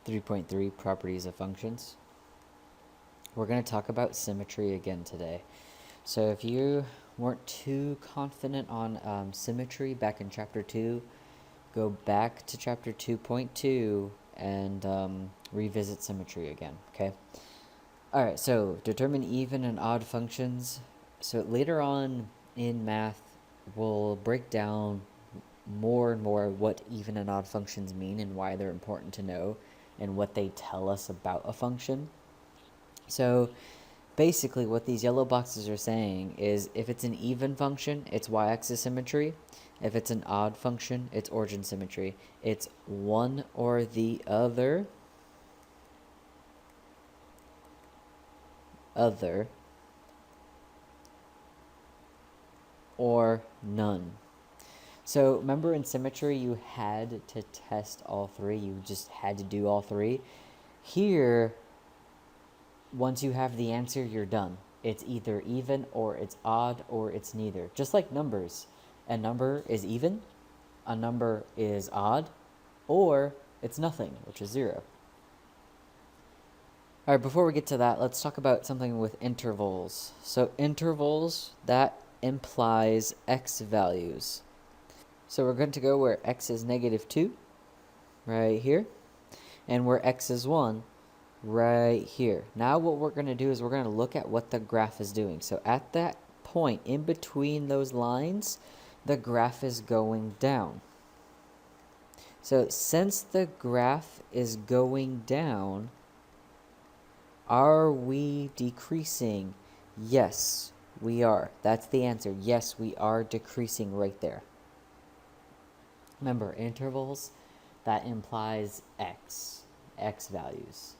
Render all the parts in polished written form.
3.3 Properties of Functions. We're going to talk about symmetry again today. So if you weren't too confident on symmetry back in chapter 2, go back to chapter 2.2 and revisit symmetry again, okay? Alright, so determine even and odd functions. So later on in math, we'll break down more and more what even and odd functions mean and why they're important to know and what they tell us about a function. So basically what these yellow boxes are saying is if it's an even function, it's y-axis symmetry. If it's an odd function, it's origin symmetry. It's one or the other, or none. So remember in symmetry you had to test all three, you just had to do all three. Here, once you have the answer, you're done. It's either even or it's odd or it's neither. Just like numbers. A number is even, a number is odd, or it's nothing, which is 0. All right, before we get to that, let's talk about something with intervals. So intervals, that implies x values. So we're going to go where x is -2, right here, and where x is 1, right here. Now what we're going to do is we're going to look at what the graph is doing. So at that point, in between those lines, the graph is going down. So since the graph is going down, are we decreasing? Yes, we are. That's the answer. Yes, we are decreasing right there. Remember, intervals, that implies x values.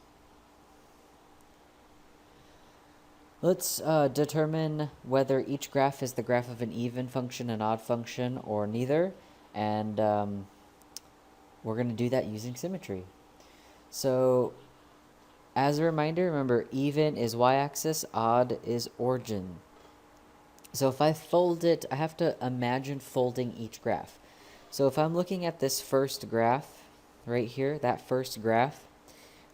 Let's determine whether each graph is the graph of an even function, an odd function, or neither. And we're going to do that using symmetry. So as a reminder, remember, even is y-axis, odd is origin. So if I fold it, I have to imagine folding each graph. So if I'm looking at this first graph right here, that first graph,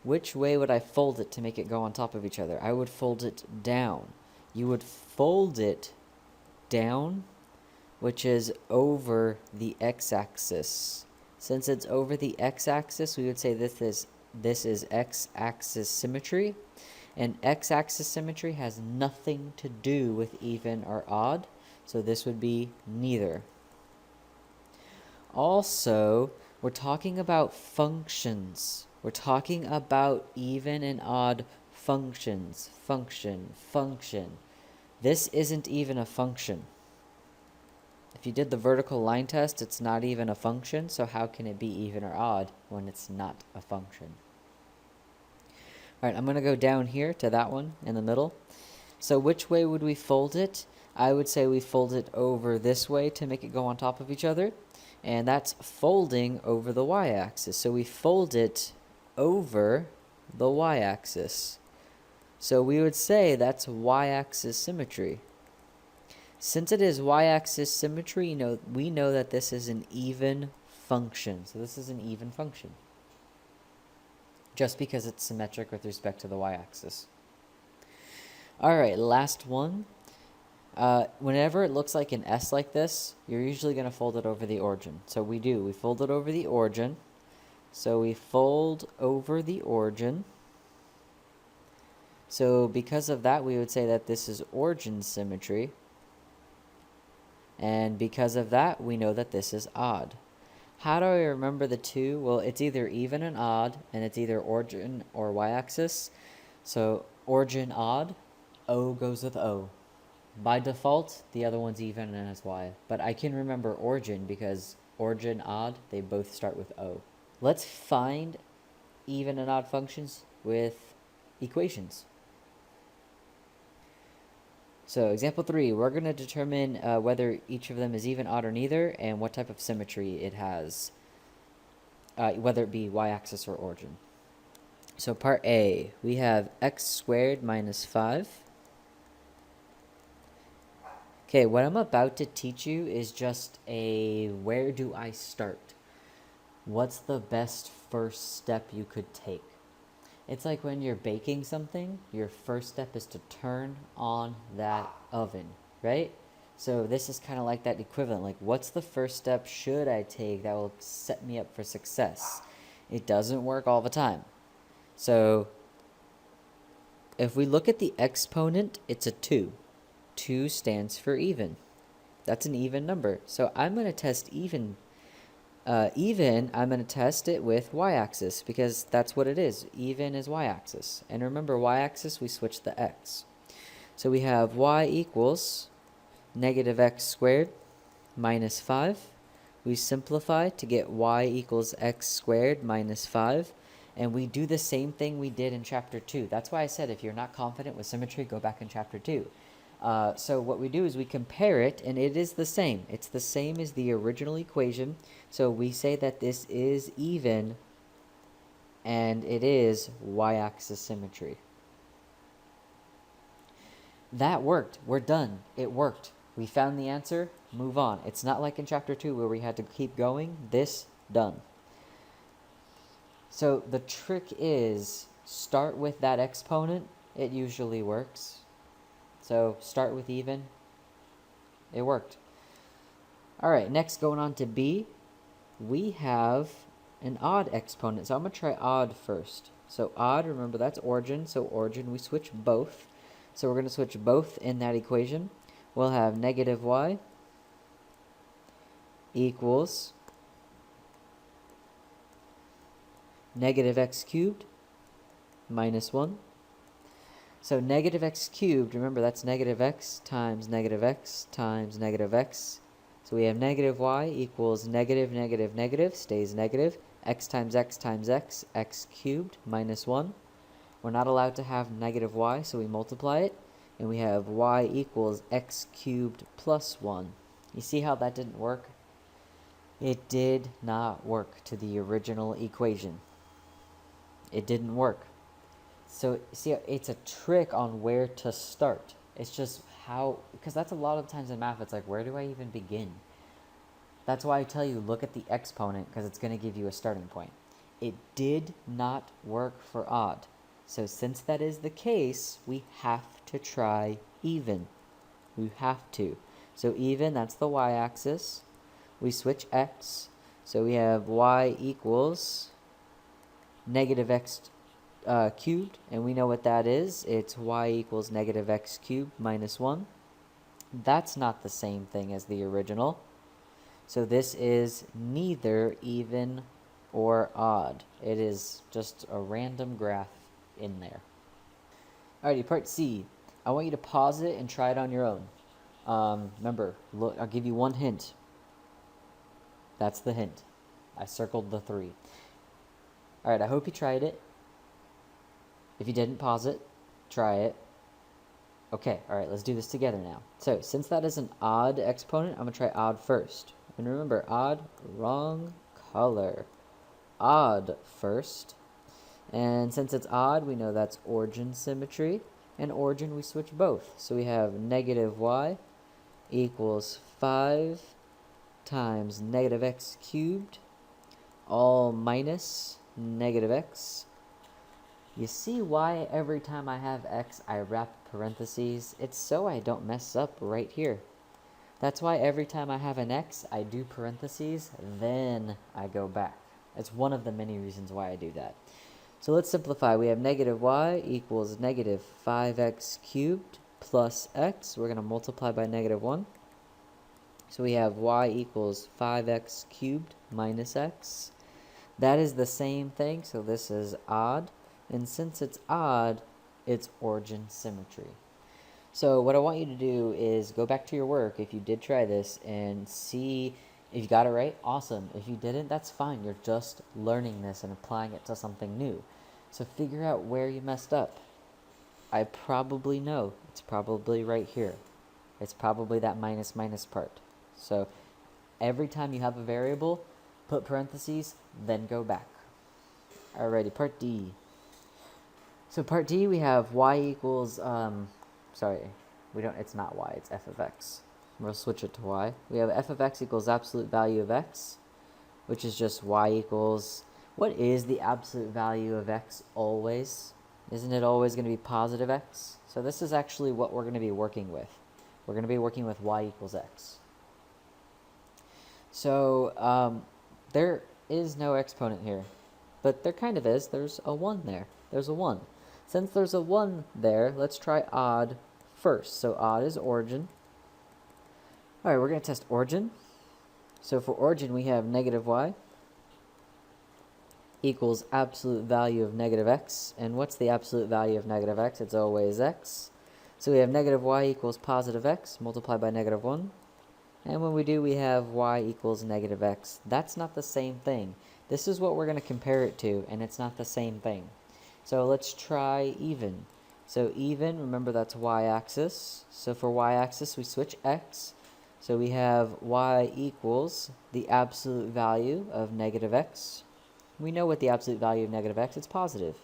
which way would I fold it to make it go on top of each other? I would fold it down. You would fold it down, which is over the x-axis. Since it's over the x-axis, we would say this is x-axis symmetry. And x-axis symmetry has nothing to do with even or odd, so this would be neither. Also, we're talking about functions. We're talking about even and odd functions. Function. This isn't even a function. If you did the vertical line test, it's not even a function, so how can it be even or odd when it's not a function? All right, I'm going to go down here to that one in the middle. So which way would we fold it? I would say we fold it over this way to make it go on top of each other. And that's folding over the y-axis. So we fold it over the y-axis. So we would say that's y-axis symmetry. Since it is y-axis symmetry, we know that this is an even function. So this is an even function, just because it's symmetric with respect to the y-axis. All right, last one. Whenever it looks like an S like this, you're usually going to fold it over the origin. So we fold it over the origin. So we fold over the origin. So because of that, we would say that this is origin symmetry. And because of that, we know that this is odd. How do I remember the two? Well, it's either even and odd, and it's either origin or y-axis. So origin odd, O goes with O. By default, the other one's even and has y. But I can remember origin because origin, odd, they both start with O. Let's find even and odd functions with equations. So example 3, we're going to determine whether each of them is even, odd, or neither, and what type of symmetry it has, whether it be y-axis or origin. So part A, we have x squared minus 5. Okay, what I'm about to teach you is just a where do I start? What's the best first step you could take. It's like when you're baking something, your first step is to turn on that oven, right? So this is kind of like that equivalent. Like, what's the first step should I take that will set me up for success? It doesn't work all the time. So if we look at the exponent, it's a 2. 2 stands for even. That's an even number. So I'm going to test even. I'm going to test it with y-axis because that's what it is. Even is y-axis. And remember, y-axis, we switch the x. So we have y equals negative x squared minus 5. We simplify to get y equals x squared minus 5. And we do the same thing we did in chapter 2. That's why I said if you're not confident with symmetry, go back in chapter 2. So what we do is we compare it, and it is the same. It's the same as the original equation. So we say that this is even, and it is y-axis symmetry. That worked. We're done. It worked. We found the answer. Move on. It's not like in chapter 2 where we had to keep going. This, done. So the trick is start with that exponent. It usually works. So start with even. It worked. All right, next going on to B, we have an odd exponent. So I'm going to try odd first. So odd, remember that's origin. So origin, we switch both. So we're going to switch both in that equation. We'll have negative y equals negative x cubed minus 1. So negative x cubed, remember that's negative x times negative x times negative x. So we have negative y equals negative, negative, negative, stays negative. X times x times x, x cubed minus 1. We're not allowed to have negative y, so we multiply it. And we have y equals x cubed plus 1. You see how that didn't work? It did not work to the original equation. It didn't work. So, see, it's a trick on where to start. It's just how, because that's a lot of times in math, it's like, where do I even begin? That's why I tell you, look at the exponent, because it's going to give you a starting point. It did not work for odd. So since that is the case, we have to try even. We have to. So even, that's the y-axis. We switch x. So we have y equals negative x cubed, and we know what that is. It's y equals negative x cubed minus 1. That's not the same thing as the original. So this is neither even or odd. It is just a random graph in there. Alrighty, part C. I want you to pause it and try it on your own. Remember, look, I'll give you one hint. That's the hint. I circled the 3. Alright, I hope you tried it. If you didn't, pause it. Try it. Okay, alright, let's do this together now. So, since that is an odd exponent, I'm going to try odd first. And remember, odd, wrong color. Odd first. And since it's odd, we know that's origin symmetry. And origin, we switch both. So we have negative y equals 5 times negative x cubed, all minus negative x. You see why every time I have x, I wrap parentheses? It's so I don't mess up right here. That's why every time I have an x, I do parentheses, then I go back. It's one of the many reasons why I do that. So let's simplify. We have negative y equals negative 5x cubed plus x. We're going to multiply by negative 1. So we have y equals 5x cubed minus x. That is the same thing, so this is odd. And since it's odd, it's origin symmetry. So what I want you to do is go back to your work if you did try this and see if you got it right. Awesome. If you didn't, that's fine. You're just learning this and applying it to something new. So figure out where you messed up. I probably know. It's probably right here. It's probably that minus minus part. So every time you have a variable, put parentheses, then go back. Alrighty, part D. So part D, we have y equals, it's not y, it's f of x. We'll switch it to y. We have f of x equals absolute value of x, which is just y equals, What is the absolute value of x always? Isn't it always going to be positive x? So this is actually what we're going to be working with. We're going to be working with y equals x. So there is no exponent here, but there kind of is. There's a 1 there. There's a 1. Since there's a 1 there, let's try odd first. So odd is origin. All right, we're going to test origin. So for origin, we have negative y equals absolute value of negative x. And what's the absolute value of negative x? It's always x. So we have negative y equals positive x multiplied by negative 1. And when we do, we have y equals negative x. That's not the same thing. This is what we're going to compare it to, and it's not the same thing. So let's try even. So even, remember that's y-axis. So for y-axis, we switch x. So we have y equals the absolute value of negative x. We know what the absolute value of negative x is. It's positive.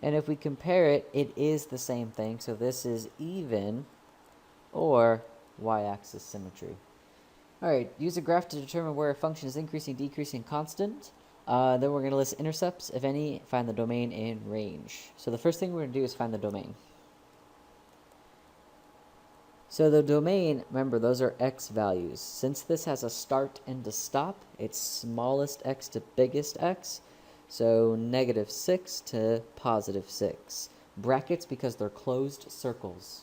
And if we compare it, it is the same thing. So this is even or y-axis symmetry. All right, use a graph to determine where a function is increasing, decreasing, constant. Then we're going to list intercepts, if any, find the domain and range. So the first thing we're going to do is find the domain. So the domain, remember, those are x values. Since this has a start and a stop, it's smallest x to biggest x. So negative 6 to positive 6. Brackets because they're closed circles.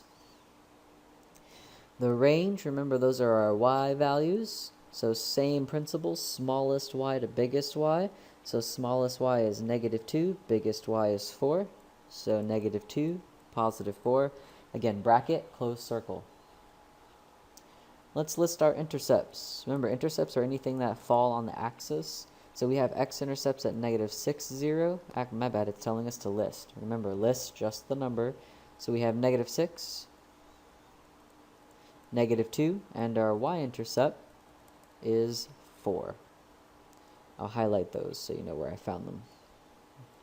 The range, remember, those are our y values. So same principle, smallest y to biggest y. So smallest y is negative 2, biggest y is 4. So negative 2, positive 4. Again, bracket, closed circle. Let's list our intercepts. Remember, intercepts are anything that fall on the axis. So we have x-intercepts at negative 6, 0. My bad, it's telling us to list. Remember, list just the number. So we have negative 6, negative 2, and our y-intercept is 4. I'll highlight those so you know where I found them.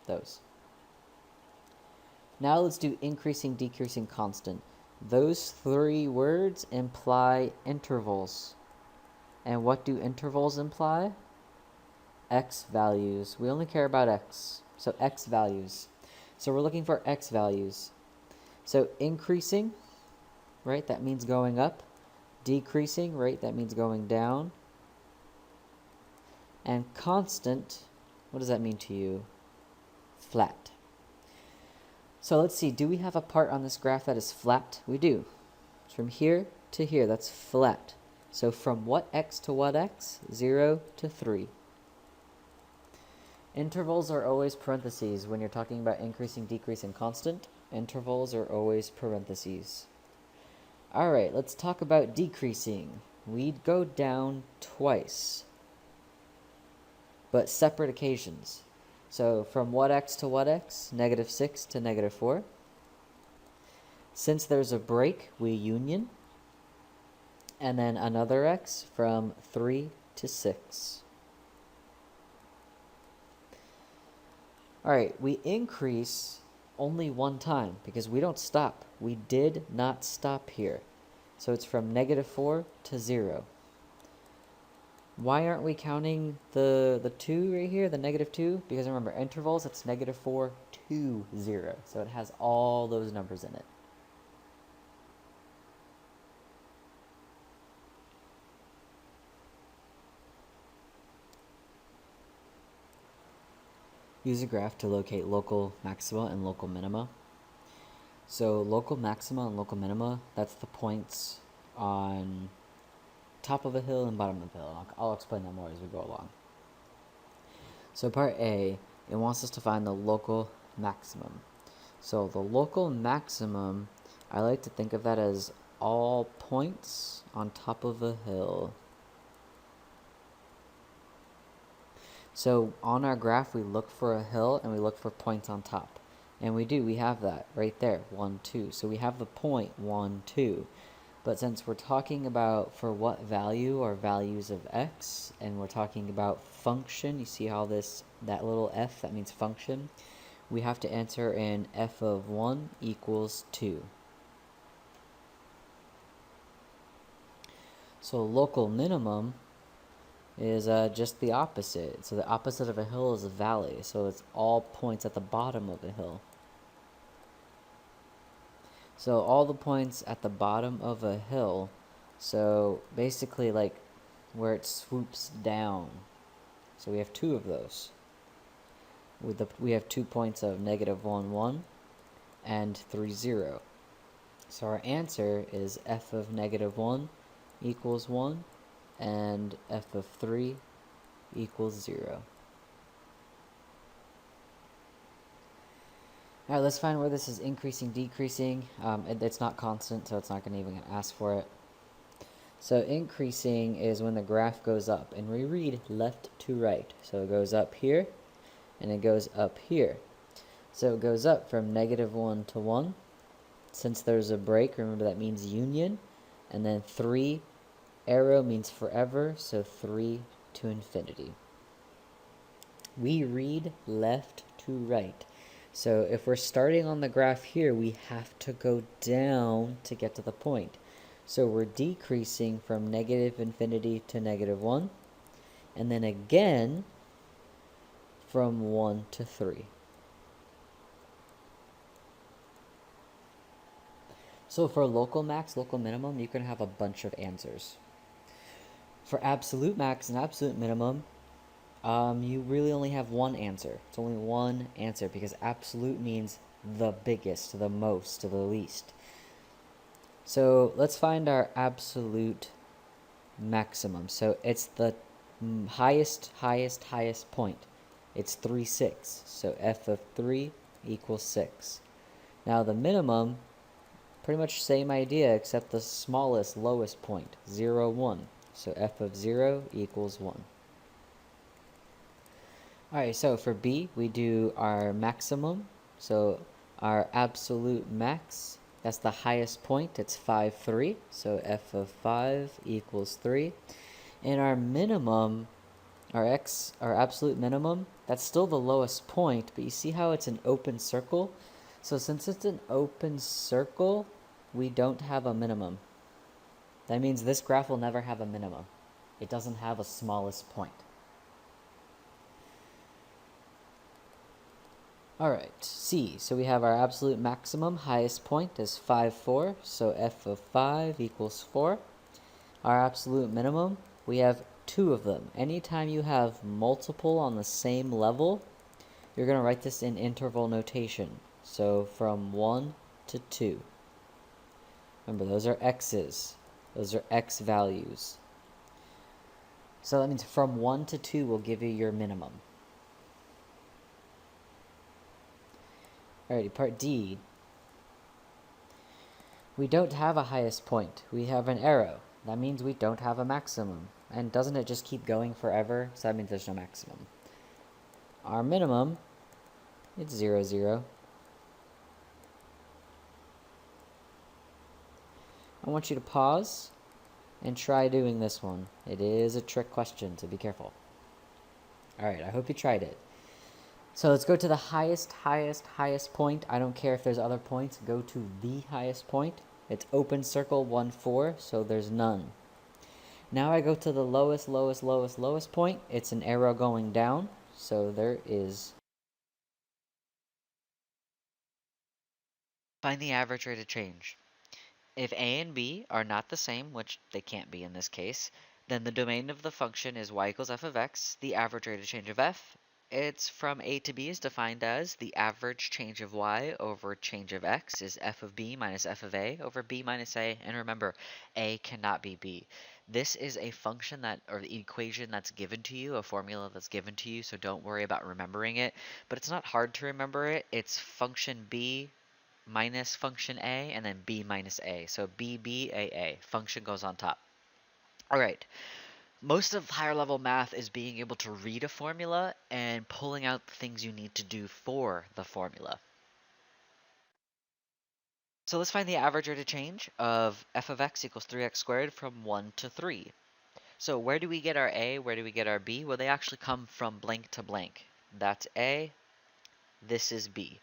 Those. Now let's do increasing, decreasing, constant. Those three words imply intervals. And what do intervals imply? X values. We only care about x. So x values. So we're looking for x values. So increasing, right, that means going up. Decreasing, right, that means going down. And constant, what does that mean to you? Flat. So let's see, do we have a part on this graph that is flat? We do. It's from here to here, that's flat. So from what x to what x? 0 to 3. Intervals are always parentheses when you're talking about increasing, decreasing, constant. Intervals are always parentheses. All right, let's talk about decreasing. We'd go down twice, but separate occasions. So from what x to what x? Negative 6 to negative 4. Since there's a break, we union. And then another x from 3 to 6. All right, we increase only one time because we don't stop. We did not stop here. So it's from negative 4 to 0. Why aren't we counting the 2 right here, the negative 2? Because remember, intervals, it's negative 4 to 0. So it has all those numbers in it. Use a graph to locate local maxima and local minima. So local maxima and local minima, that's the points on top of a hill and bottom of the hill. I'll explain that more as we go along. So part A, it wants us to find the local maximum. So the local maximum, I like to think of that as all points on top of a hill. So on our graph, we look for a hill and we look for points on top. And we do, we have that right there, 1, 2. So we have the point 1, 2. But since we're talking about for what value or values of x, and we're talking about function, you see how that little f, that means function, we have to answer in f of 1 equals 2. So local minimum, is just the opposite. So the opposite of a hill is a valley. So it's all points at the bottom of a hill. So all the points at the bottom of a hill, so basically like where it swoops down. So we have two of those. We have 2 points of -1, 1 and 3, 0. So our answer is f of -1 equals 1 and f of 3 equals 0. All right, let's find where this is increasing, decreasing. It's not constant, so it's not going to even ask for it. So increasing is when the graph goes up, and we read left to right. So it goes up here, and it goes up here. So it goes up from -1 to 1. Since there's a break, remember that means union. And then 3 arrow means forever, so 3 to infinity. We read left to right. So if we're starting on the graph here, we have to go down to get to the point. So we're decreasing from -infinity to -1, and then again from 1 to 3. So for local max, local minimum, you can have a bunch of answers. For absolute max and absolute minimum, you really only have one answer. It's only one answer because absolute means the biggest, the most, the least. So let's find our absolute maximum. So it's the highest point. It's 3, 6. So f of 3 equals 6. Now the minimum, pretty much same idea except the smallest, lowest point, 0, 1. So f of 0 equals 1. Alright, so for b, we do our maximum. So our absolute max, that's the highest point. It's 5, 3. So f of 5 equals 3. And our minimum, our absolute minimum, that's still the lowest point. But you see how it's an open circle? So since it's an open circle, we don't have a minimum. That means this graph will never have a minimum. It doesn't have a smallest point. Alright, C. So we have our absolute maximum, highest point is 5, 4. So f of 5 equals 4. Our absolute minimum, we have 2 of them. Anytime you have multiple on the same level, you're going to write this in interval notation. So from 1 to 2. Remember, those are x's. Those are x values. So that means from 1 to 2 will give you your minimum. Alrighty, part D. We don't have a highest point. We have an arrow. That means we don't have a maximum. And doesn't it just keep going forever? So that means there's no maximum. Our minimum, it's 0, 0. I want you to pause and try doing this one. It is a trick question, so be careful. Alright, I hope you tried it. So let's go to the highest point. I don't care if there's other points. Go to the highest point. It's open circle 1, 4, so there's none. Now I go to the lowest point. It's an arrow going down, so there is. Find the average rate of change. If a and b are not the same, which they can't be in this case, then the domain of the function is y equals f of x. The average rate of change of f, it's from a to b, is defined as the average change of y over change of x is f of b minus f of a over b minus a. And remember, a cannot be b. This is a function that, or the equation that's given to you, a formula that's given to you, so don't worry about remembering it. But it's not hard to remember it. It's function b minus function a, and then b minus a. So b, b, a, a. Function goes on top. All right. Most of higher level math is being able to read a formula and pulling out the things you need to do for the formula. So let's find the average rate of change of f of x equals 3x squared from 1 to 3. So where do we get our a? Where do we get our b? Well, they actually come from blank to blank. That's a. This is b.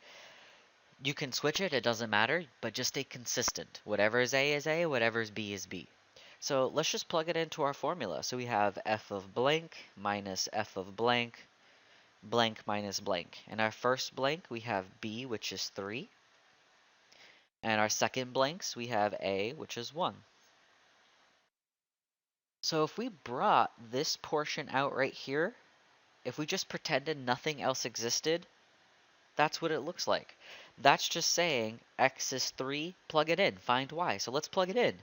You can switch it, it doesn't matter, but just stay consistent. Whatever is A, whatever is B is B. So let's just plug it into our formula. So we have f of blank minus f of blank, blank minus blank. In our first blank, we have b, which is 3. And our second blanks, we have a, which is 1. So if we brought this portion out right here, if we just pretended nothing else existed, that's what it looks like. That's just saying x is 3, plug it in, find y. So let's plug it in.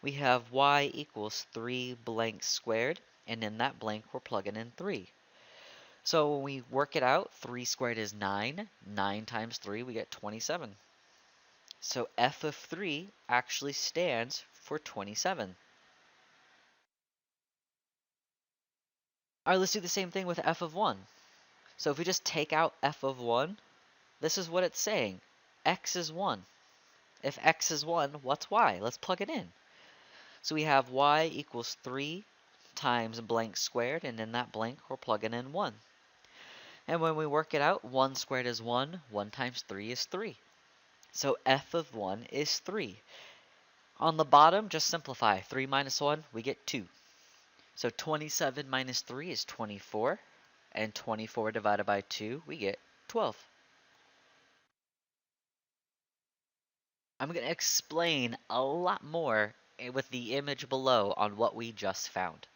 We have y equals 3 blank squared, and in that blank we're plugging in 3. So when we work it out, 3 squared is 9. 9 times 3, we get 27. So f of 3 actually stands for 27. Alright, let's do the same thing with f of 1. So if we just take out f of 1, this is what it's saying. X is 1. If x is 1, what's y? Let's plug it in. So we have y equals 3 times blank squared, and in that blank we're plugging in 1. And when we work it out, 1 squared is 1, 1 times 3 is 3. So f of 1 is 3. On the bottom, just simplify. 3 minus 1, we get 2. So 27 minus 3 is 24, and 24 divided by 2, we get 12. I'm going to explain a lot more with the image below on what we just found.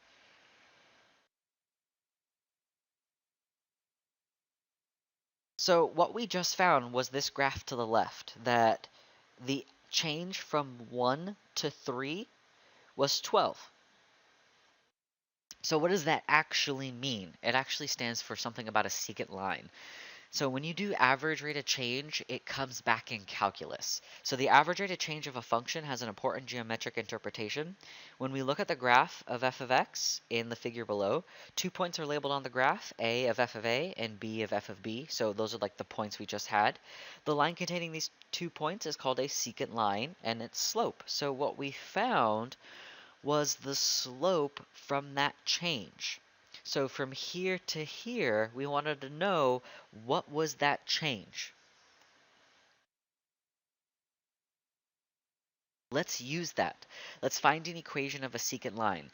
So what we just found was this graph to the left, that the change from 1 to 3 was 12. So what does that actually mean? It actually stands for something about a secant line. So when you do average rate of change, it comes back in calculus. So the average rate of change of a function has an important geometric interpretation. When we look at the graph of f of x in the figure below, 2 points are labeled on the graph, a of f of a and b of f of b. So those are like the points we just had. The line containing these 2 points is called a secant line and its slope. So what we found was the slope from that change. So from here to here, we wanted to know what was that change. Let's use that. Let's find an equation of a secant line.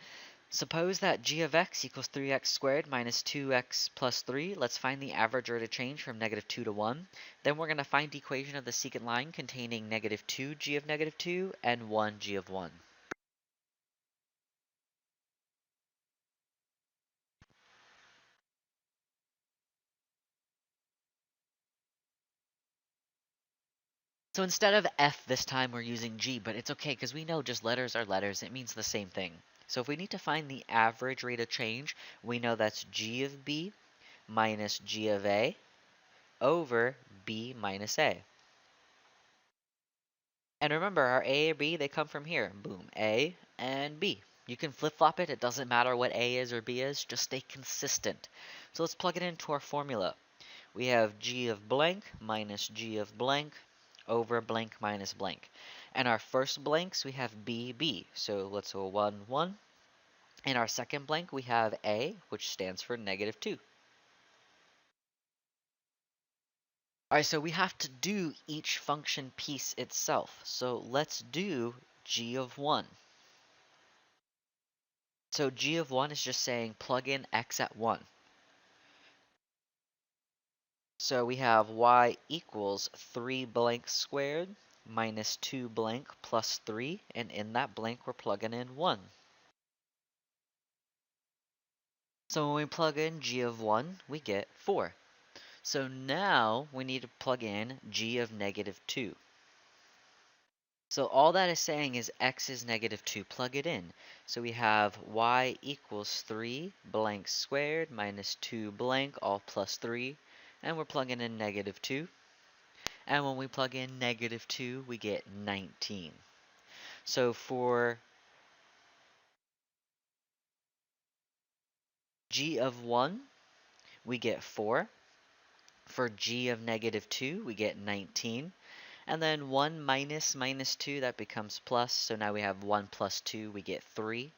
Suppose that g of x equals 3x squared minus 2x plus 3. Let's find the average rate of change from negative 2 to 1. Then we're going to find the equation of the secant line containing negative 2g of negative 2 and 1g of 1. So instead of f this time we're using g, but it's okay because we know just letters are letters. It means the same thing. So if we need to find the average rate of change, we know that's g of b minus g of a over b minus a. And remember, our a or b, they come from here. Boom, a and b. You can flip-flop it. It doesn't matter what a is or b is. Just stay consistent. So let's plug it into our formula. We have g of blank minus g of blank over blank minus blank. And our first blanks, we have b, b. So let's go 1, 1. In our second blank, we have a, which stands for negative 2. Alright, so we have to do each function piece itself. So let's do g of 1. So g of 1 is just saying plug in x at 1. So we have y equals 3 blank squared minus 2 blank plus 3, and in that blank we're plugging in 1. So when we plug in g of 1, we get 4. So now we need to plug in g of negative 2. So all that is saying is x is negative 2. Plug it in. So we have y equals 3 blank squared minus 2 blank all plus 3. And we're plugging in negative 2. And when we plug in negative 2, we get 19. So for g of 1, we get 4. For g of negative 2, we get 19. And then 1 minus minus 2, that becomes plus. So now we have 1 plus 2, we get 3.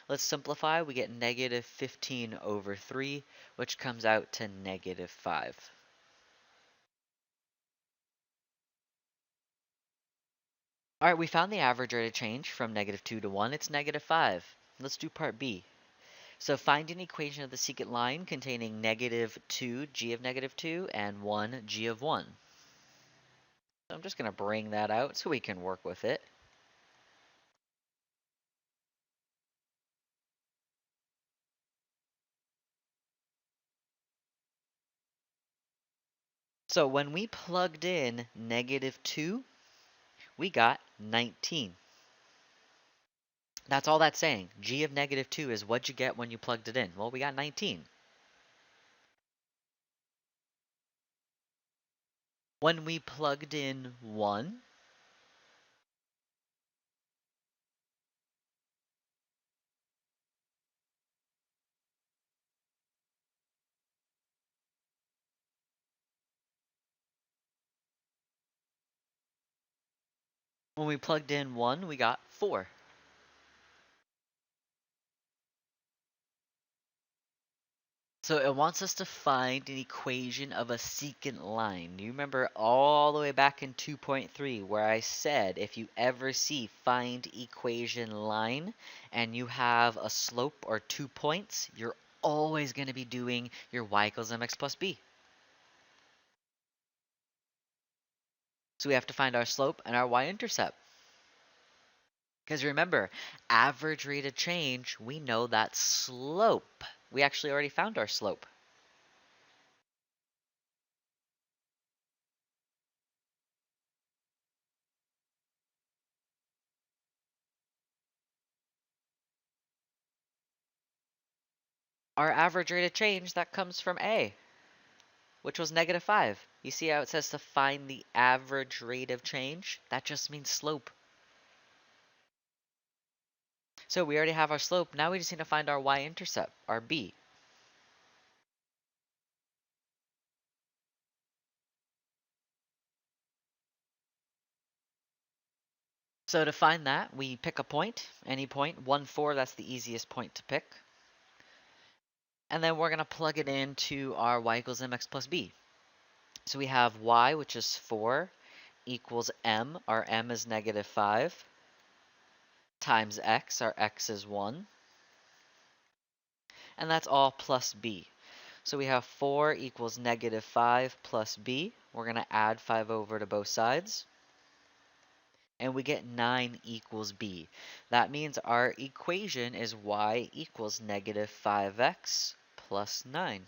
Let's simplify. We get negative 15 over 3, which comes out to negative 5. Alright, we found the average rate of change from -2 to 1. It's -5. Let's do part B. So find an equation of the secant line containing -2 g of -2 and 1 g of 1. So I'm just going to bring that out so we can work with it. So when we plugged in -2, we got 19. That's all that's saying. G of -2 is what you get when you plugged it in. Well, we got 19. When we plugged in 1, we got 4. So it wants us to find an equation of a secant line. Do you remember all the way back in 2.3 where I said if you ever see find equation line and you have a slope or 2 points, you're always going to be doing your y equals mx plus b. So we have to find our slope and our y-intercept. Because remember, average rate of change, we know that slope. We actually already found our slope. Our average rate of change, that comes from A, which was -5. You see how it says to find the average rate of change? That just means slope. So we already have our slope. Now we just need to find our y-intercept, our B. So to find that, we pick a point, any point, 1, 4, that's the easiest point to pick. And then we're going to plug it into our y equals mx plus b. So we have y, which is 4, equals m, our m is -5, times x, our x is 1. And that's all plus b. So we have 4 equals -5 plus b. We're going to add 5 over to both sides. And we get 9 equals b. That means our equation is y equals -5x plus 9.